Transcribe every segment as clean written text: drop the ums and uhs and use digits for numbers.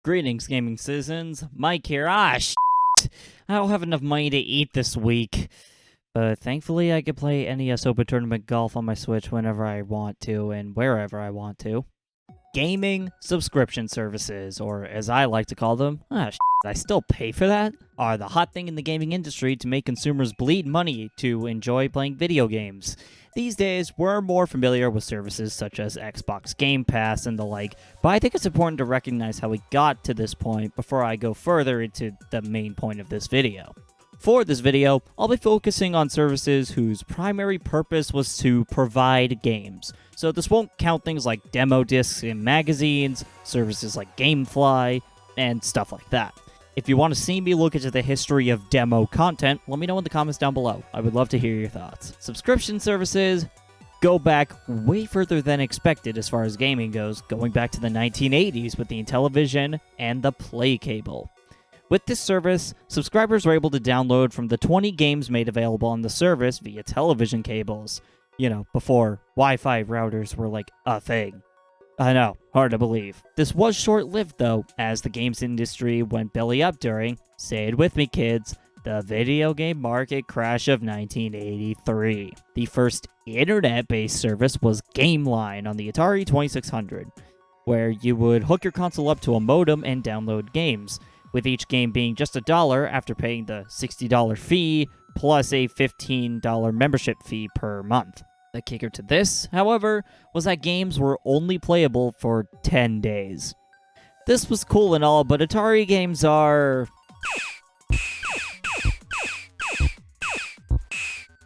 Greetings, gaming citizens. Mike here. I don't have enough money to eat this week. But thankfully, I can play NES Open Tournament Golf on my Switch whenever I want to and wherever I want to. Gaming subscription services, or as I like to call them, I still pay for that, are the hot thing in the gaming industry to make consumers bleed money to enjoy playing video games. These days, we're more familiar with services such as Xbox Game Pass and the like, but I think it's important to recognize how we got to this point before I go further into the main point of this video. For this video, I'll be focusing on services whose primary purpose was to provide games. So this won't count things like demo discs in magazines, services like GameFly, and stuff like that. If you want to see me look into the history of demo content, let me know in the comments down below. I would love to hear your thoughts. Subscription services go back way further than expected as far as gaming goes, going back to the 1980s with the Intellivision and the Play cable. With this service, subscribers were able to download from the 20 games made available on the service via television cables. You know, before Wi-Fi routers were like a thing. I know, hard to believe. This was short-lived though, as the games industry went belly up during, say it with me kids, the video game market crash of 1983. The first internet-based service was GameLine on the Atari 2600, where you would hook your console up to a modem and download games, with each game being just $1 after paying the $60 fee plus a $15 membership fee per month. The kicker to this, however, was that games were only playable for 10 days. This was cool and all, but Atari games are...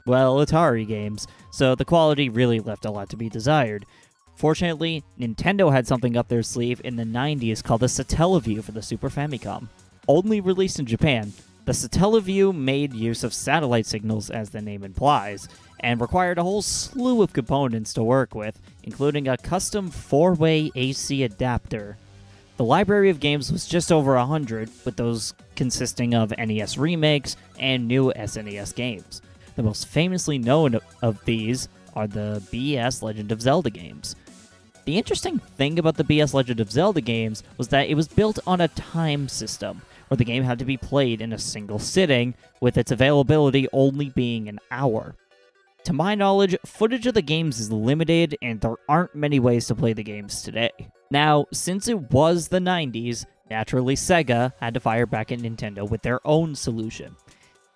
well, Atari games, so the quality really left a lot to be desired. Fortunately, Nintendo had something up their sleeve in the 90s called the Satellaview for the Super Famicom. Only released in Japan, the Satellaview made use of satellite signals, as the name implies, and required a whole slew of components to work with, including a custom 4-way AC adapter. The library of games was just over 100, with those consisting of NES remakes and new SNES games. The most famously known of these are the BS Legend of Zelda games. The interesting thing about the BS Legend of Zelda games was that it was built on a time system, where the game had to be played in a single sitting, with its availability only being an hour. To my knowledge, footage of the games is limited, and there aren't many ways to play the games today. Now, since it was the 90s, naturally Sega had to fire back at Nintendo with their own solution.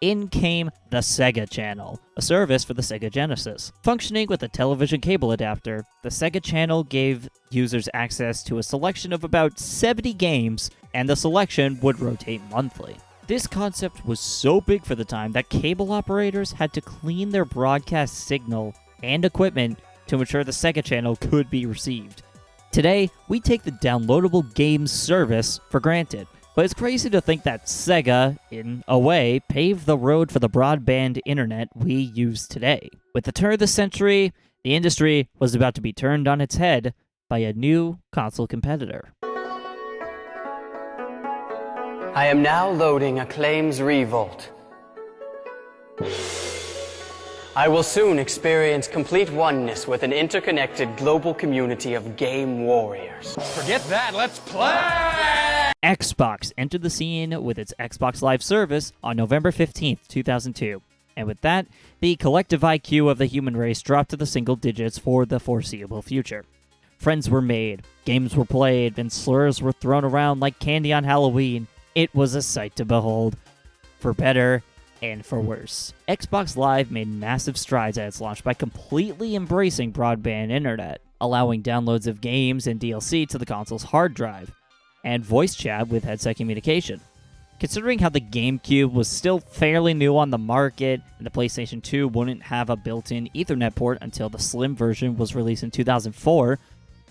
In came the Sega Channel, a service for the Sega Genesis. Functioning with a television cable adapter, the Sega Channel gave users access to a selection of about 70 games, and the selection would rotate monthly. This concept was so big for the time that cable operators had to clean their broadcast signal and equipment to ensure the Sega Channel could be received. Today, we take the downloadable games service for granted, but it's crazy to think that Sega, in a way, paved the road for the broadband internet we use today. With the turn of the century, the industry was about to be turned on its head by a new console competitor. I am now loading Acclaim's Revolt. I will soon experience complete oneness with an interconnected global community of game warriors. Forget that, let's play! Xbox entered the scene with its Xbox Live service on November 15th, 2002. And with that, the collective IQ of the human race dropped to the single digits for the foreseeable future. Friends were made, games were played, and slurs were thrown around like candy on Halloween. It was a sight to behold, for better and for worse. Xbox Live made massive strides at its launch by completely embracing broadband internet, allowing downloads of games and DLC to the console's hard drive, and voice chat with headset communication. Considering how the GameCube was still fairly new on the market, and the PlayStation 2 wouldn't have a built-in Ethernet port until the slim version was released in 2004,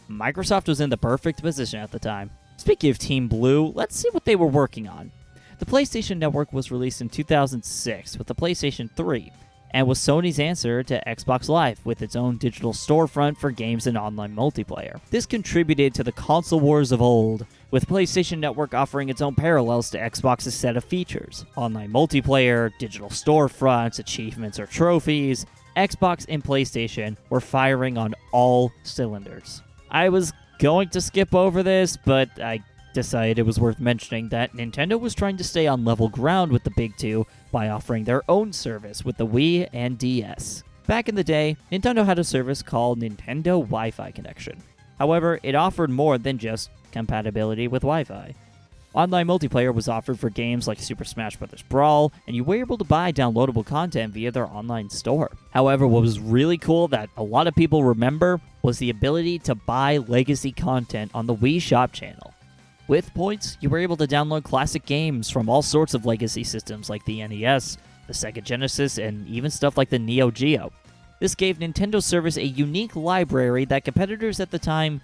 Microsoft was in the perfect position at the time. Speaking of Team Blue, let's see what they were working on. The PlayStation Network was released in 2006 with the PlayStation 3, and was Sony's answer to Xbox Live with its own digital storefront for games and online multiplayer. This contributed to the console wars of old, with PlayStation Network offering its own parallels to Xbox's set of features. Online multiplayer, digital storefronts, achievements or trophies, Xbox and PlayStation were firing on all cylinders. I was going to skip over this, but I decided it was worth mentioning that Nintendo was trying to stay on level ground with the big two by offering their own service with the Wii and DS. Back in the day, Nintendo had a service called Nintendo Wi-Fi Connection. However, it offered more than just compatibility with Wi-Fi. Online multiplayer was offered for games like Super Smash Bros. Brawl, and you were able to buy downloadable content via their online store. However, what was really cool that a lot of people remember was the ability to buy legacy content on the Wii Shop channel. With points, you were able to download classic games from all sorts of legacy systems like the NES, the Sega Genesis, and even stuff like the Neo Geo. This gave Nintendo Service a unique library that competitors at the time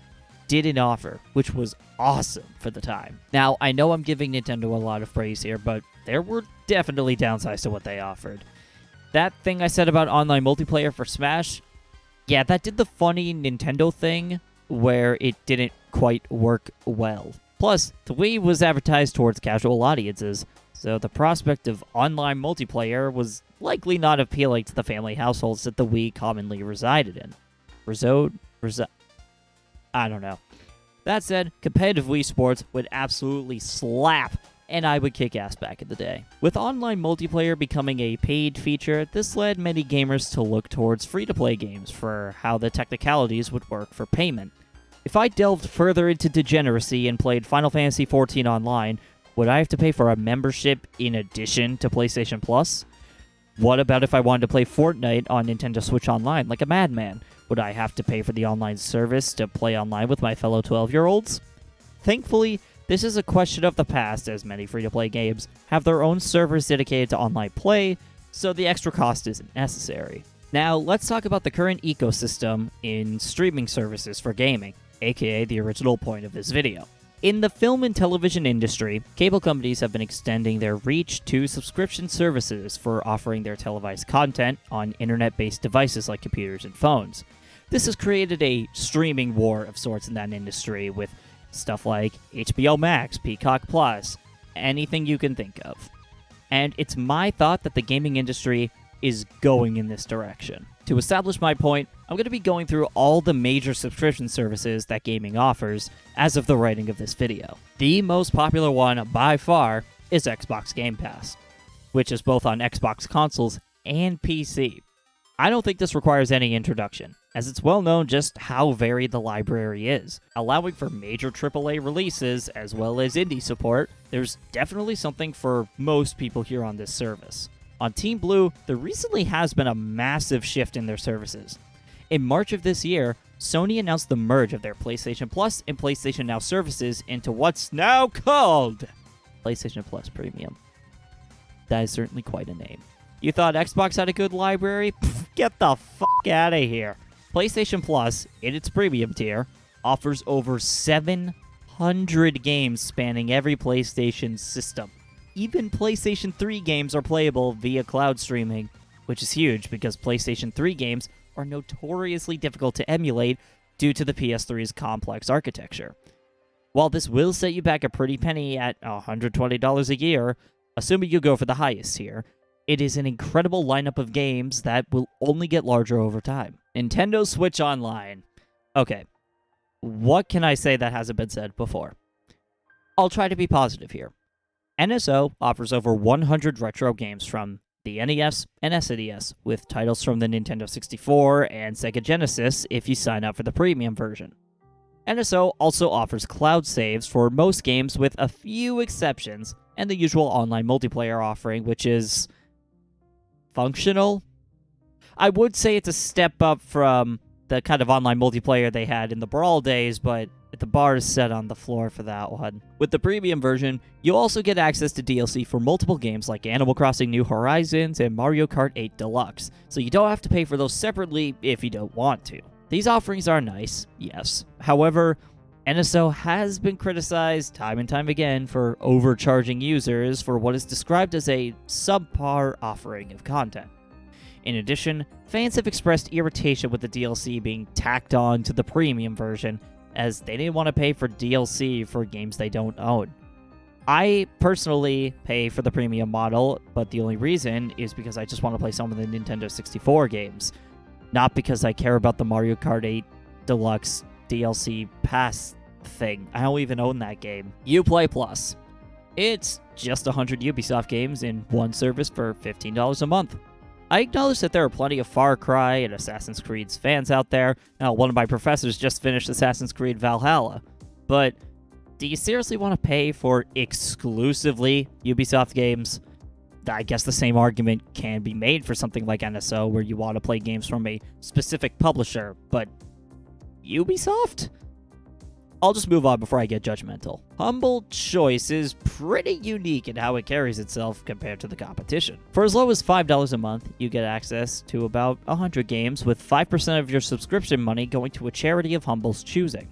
didn't offer, which was awesome for the time. Now, I know I'm giving Nintendo a lot of praise here, but there were definitely downsides to what they offered. That thing I said about online multiplayer for Smash, yeah, that did the funny Nintendo thing where it didn't quite work well. Plus, the Wii was advertised towards casual audiences, so the prospect of online multiplayer was likely not appealing to the family households that the Wii commonly resided in. I don't know. That said, competitive Wii Sports would absolutely slap, and I would kick ass back in the day. With online multiplayer becoming a paid feature, this led many gamers to look towards free-to-play games for how the technicalities would work for payment. If I delved further into degeneracy and played Final Fantasy XIV Online, would I have to pay for a membership in addition to PlayStation Plus? What about if I wanted to play Fortnite on Nintendo Switch Online like a madman? Would I have to pay for the online service to play online with my fellow 12-year-olds? Thankfully, this is a question of the past, as many free-to-play games have their own servers dedicated to online play, so the extra cost isn't necessary. Now, let's talk about the current ecosystem in streaming services for gaming, aka the original point of this video. In the film and television industry, cable companies have been extending their reach to subscription services for offering their televised content on internet-based devices like computers and phones. This has created a streaming war of sorts in that industry with stuff like HBO Max, Peacock Plus, anything you can think of. And it's my thought that the gaming industry is going in this direction. To establish my point, I'm going to be going through all the major subscription services that gaming offers as of the writing of this video. The most popular one by far is Xbox Game Pass, which is both on Xbox consoles and PC. I don't think this requires any introduction, as it's well known just how varied the library is. Allowing for major AAA releases as well as indie support, there's definitely something for most people here on this service. On Team Blue, there recently has been a massive shift in their services. In March of this year, Sony announced the merge of their PlayStation Plus and PlayStation Now services into what's now called PlayStation Plus Premium. That is certainly quite a name. You thought Xbox had a good library? Pfft, get the fuck out of here. PlayStation Plus, in its premium tier, offers over 700 games spanning every PlayStation system. Even PlayStation 3 games are playable via cloud streaming, which is huge because PlayStation 3 games are notoriously difficult to emulate due to the PS3's complex architecture. While this will set you back a pretty penny at $120 a year, assuming you go for the highest tier, it is an incredible lineup of games that will only get larger over time. Nintendo Switch Online. Okay, what can I say that hasn't been said before? I'll try to be positive here. NSO offers over 100 retro games from the NES and SNES, with titles from the Nintendo 64 and Sega Genesis if you sign up for the premium version. NSO also offers cloud saves for most games with a few exceptions, and the usual online multiplayer offering, which is functional. I would say it's a step up from the kind of online multiplayer they had in the Brawl days, but the bar is set on the floor for that one. With the premium version, you'll also get access to DLC for multiple games like Animal Crossing New Horizons and Mario Kart 8 Deluxe, so you don't have to pay for those separately if you don't want to. These offerings are nice, yes. However, NSO has been criticized time and time again for overcharging users for what is described as a subpar offering of content. In addition, fans have expressed irritation with the DLC being tacked on to the premium version, as they didn't want to pay for DLC for games they don't own. I personally pay for the premium model, but the only reason is because I just want to play some of the Nintendo 64 games, not because I care about the Mario Kart 8 Deluxe DLC pass thing. I don't even own that game. Uplay Plus. It's just 100 Ubisoft games in one service for $15 a month. I acknowledge that there are plenty of Far Cry and Assassin's Creed fans out there. Now, one of my professors just finished Assassin's Creed Valhalla. But do you seriously want to pay for exclusively Ubisoft games? I guess the same argument can be made for something like NSO, where you want to play games from a specific publisher, but Ubisoft? I'll just move on before I get judgmental. Humble Choice is pretty unique in how it carries itself compared to the competition. For as low as $5 a month, you get access to about 100 games, with 5% of your subscription money going to a charity of Humble's choosing.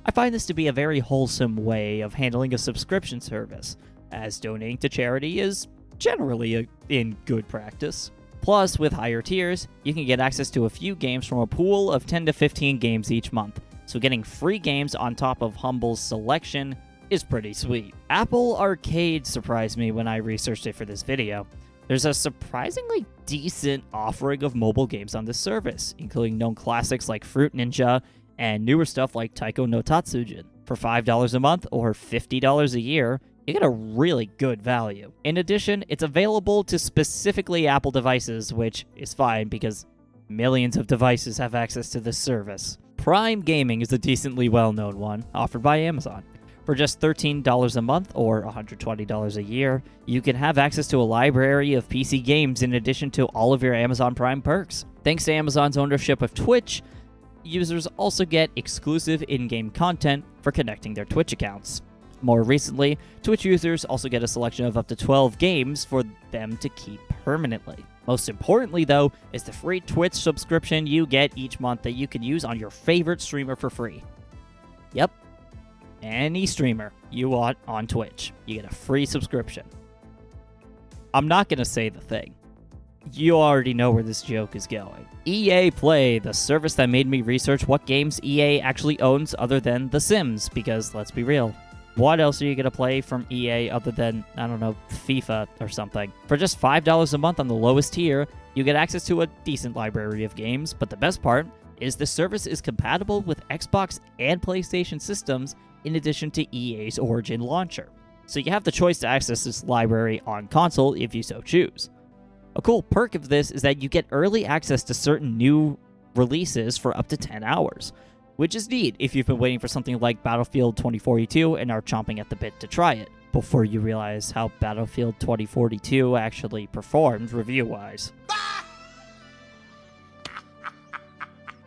I find this to be a very wholesome way of handling a subscription service, as donating to charity is generally in good practice. Plus, with higher tiers, you can get access to a few games from a pool of 10 to 15 games each month, so getting free games on top of Humble's selection is pretty sweet. Apple Arcade surprised me when I researched it for this video. There's a surprisingly decent offering of mobile games on this service, including known classics like Fruit Ninja and newer stuff like Taiko no Tatsujin. For $5 a month or $50 a year, you get a really good value. In addition, it's available to specifically Apple devices, which is fine because millions of devices have access to this service. Prime Gaming is a decently well-known one, offered by Amazon. For just $13 a month or $120 a year, you can have access to a library of PC games in addition to all of your Amazon Prime perks. Thanks to Amazon's ownership of Twitch, users also get exclusive in-game content for connecting their Twitch accounts. More recently, Twitch users also get a selection of up to 12 games for them to keep permanently. Most importantly, though, is the free Twitch subscription you get each month that you can use on your favorite streamer for free. Yep, any streamer you want on Twitch, you get a free subscription. I'm not going to say the thing. You already know where this joke is going. EA Play, the service that made me research what games EA actually owns other than The Sims, because let's be real, what else are you going to play from EA other than, I don't know, FIFA or something? For just $5 a month on the lowest tier, you get access to a decent library of games, but the best part is the service is compatible with Xbox and PlayStation systems in addition to EA's Origin launcher. So you have the choice to access this library on console if you so choose. A cool perk of this is that you get early access to certain new releases for up to 10 hours. Which is neat if you've been waiting for something like Battlefield 2042 and are chomping at the bit to try it, before you realize how Battlefield 2042 actually performed review-wise.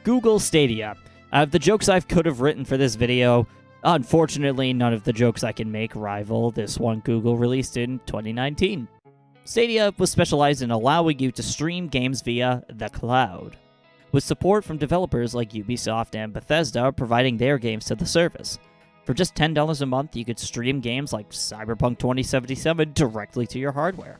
Google Stadia. Out of the jokes I could have written for this video, unfortunately none of the jokes I can make rival this one Google released in 2019. Stadia was specialized in allowing you to stream games via the cloud, with support from developers like Ubisoft and Bethesda providing their games to the service. For just $10 a month, you could stream games like Cyberpunk 2077 directly to your hardware.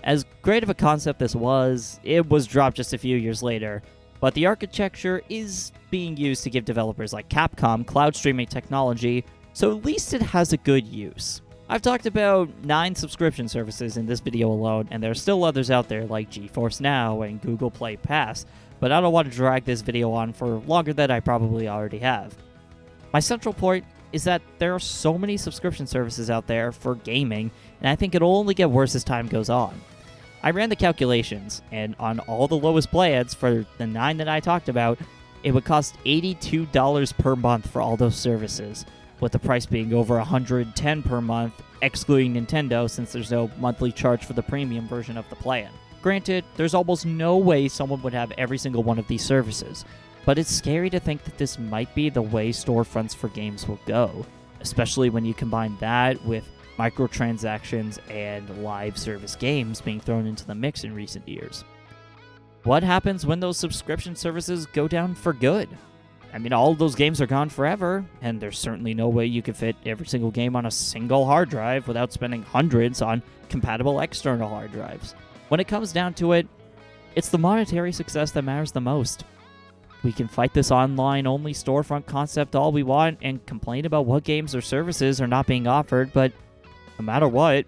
As great of a concept this was, it was dropped just a few years later, but the architecture is being used to give developers like Capcom cloud streaming technology, so at least it has a good use. I've talked about 9 subscription services in this video alone, and there are still others out there like GeForce Now and Google Play Pass, but I don't want to drag this video on for longer than I probably already have. My central point is that there are so many subscription services out there for gaming, and I think it'll only get worse as time goes on. I ran the calculations, and on all the lowest plans for the 9 that I talked about, it would cost $82 per month for all those services, with the price being over $110 per month, excluding Nintendo since there's no monthly charge for the premium version of the plan. Granted, there's almost no way someone would have every single one of these services, but it's scary to think that this might be the way storefronts for games will go, especially when you combine that with microtransactions and live service games being thrown into the mix in recent years. What happens when those subscription services go down for good? I mean, all of those games are gone forever, and there's certainly no way you could fit every single game on a single hard drive without spending hundreds on compatible external hard drives. When it comes down to it, it's the monetary success that matters the most. We can fight this online-only storefront concept all we want and complain about what games or services are not being offered, but no matter what,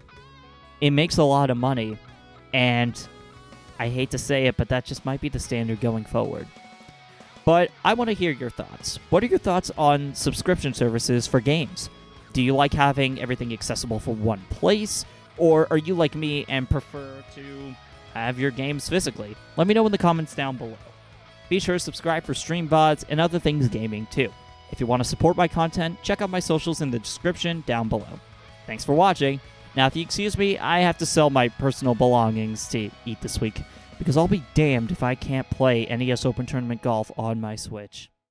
it makes a lot of money, and I hate to say it, but that just might be the standard going forward. But I want to hear your thoughts. What are your thoughts on subscription services for games? Do you like having everything accessible for one place? Or are you like me and prefer to have your games physically? Let me know in the comments down below. Be sure to subscribe for stream VODs and other things gaming too. If you want to support my content, check out my socials in the description down below. Thanks for watching. Now, if you excuse me, I have to sell my personal belongings to eat this week, because I'll be damned if I can't play NES Open Tournament Golf on my Switch.